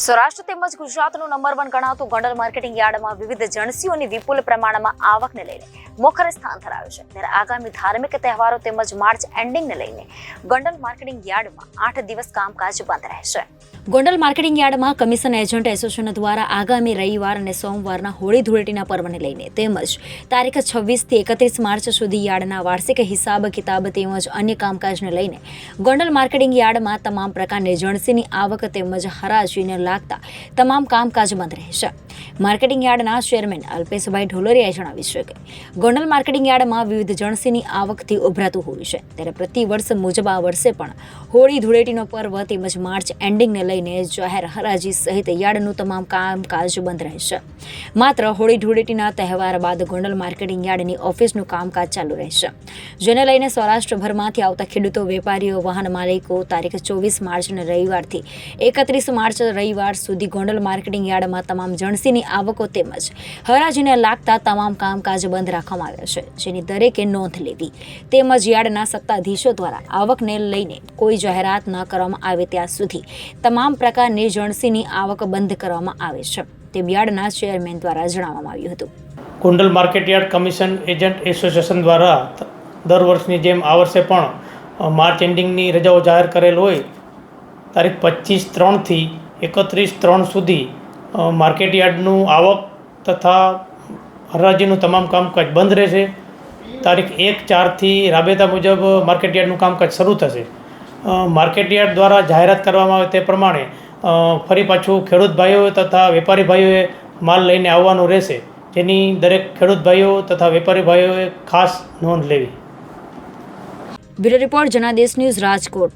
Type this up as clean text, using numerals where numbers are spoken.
સૌરાષ્ટ્ર તેમજ ગુજરાતનું number 1 ગણાતું Gondal marketing યાર્ડમાં વિવિધ જણસીઓની વિપુલ પ્રમાણમાં આવકને લઈને મોખરે સ્થાન ધરાવે છે. ત્યારે આગામી ધાર્મિક તહેવારો તેમજ માર્ચ એન્ડિંગને લઈને ગોંડલ માર્કેટિંગ યાર્ડમાં 8 દિવસ કામકાજ બંધ રહેશે. ગોંડલ માર્કેટિંગ યાર્ડમાં કમિશન એજન્ટ એસોસિએશન દ્વારા આગામી રવિવાર અને સોમવારના હોળી ધૂળેટીના પર્વને લઈને તેમજ તારીખ 26 થી 31 માર્ચ સુધી યાર્ડના વાર્ષિક હિસાબ કિતાબ તેમજ અન્ય કામકાજને લઈને ગોંડલ માર્કેટિંગ યાર્ડમાં તમામ પ્રકારની જણસીની આવક તેમજ હરાજીને લાગતા તમામ કામકાજ બંધ રહેશે. માર્કેટિંગ યાર્ડના ચેરમેન અલ્પેશભાઈ ઢોલરિયાએ જણાવ્યું છે કે ગોંડલ માર્કેટિંગ યાર્ડમાં વિવિધ જણસીની આવકથી ઉભરાતું હોય છે. ત્યારે પ્રતિ વર્ષ મુજબ આ વર્ષે પણ હોળી ધૂળેટીનો પર્વ તેમજ માર્ચ એન્ડિંગને લઈને જાહેર હરાજી સહિત યાર્ડનું તમામ કામકાજ બંધ રહેશે. માત્ર હોળી ધૂળેટીના તહેવાર બાદ ગોંડલ માર્કેટિંગ યાર્ડની ઓફિસનું કામકાજ ચાલુ રહેશે. જેને લઈને સૌરાષ્ટ્રભરમાંથી આવતા ખેડૂતો, વેપારીઓ, વાહન માલિકો તારીખ 24 માર્ચ અને રવિવારથી 31 માર્ચ રવિવાર સુધી ગોંડલ માર્કેટિંગ યાર્ડમાં તમામ જણસીની આવકો તેમજ હરાજીને લાગતા તમામ કામકાજ બંધ રાખવામાં આવ્યા છે. જેની દરેકે નોંધ લેવી તેમજ યાર્ડના સત્તાધીશો દ્વારા આવકને લઈને કોઈ જાહેરાત ન કરવામાં આવે ત્યાં સુધી તમામ પ્રકારની જણસીની આવક બંધ કરવામાં આવે છે તેમ યાર્ડના ચેરમેન દ્વારા જણાવવામાં આવ્યું હતું. Gondal market yard commission agent association દ્વારા દર વર્ષની જેમ આ વર્ષે પણ માર્ચ એન્ડિંગની રજાઓ જાહેર કરેલ હોય તારીખ 25/3 થી 31/3 સુધી માર્કેટ યાર્ડનું આવક તથા હરાજીનું તમામ કામકાજ બંધ રહેશે. તારીખ 1/4 થી રાબેતા મુજબ માર્કેટ યાર્ડનું કામકાજ શરૂ થશે. માર્કેટ યાર્ડ દ્વારા જાહેરાત કરવામાં આવે તે પ્રમાણે ફરી પાછું ખેડૂત ભાઈઓ તથા વેપારી ભાઈઓએ માલ લઈને આવવાનું રહેશે, જેની દરેક ખેડૂત ભાઈઓ તથા વેપારી ભાઈઓએ ખાસ નોંધ લેવી. Bureau report Janadesh news, Rajkot.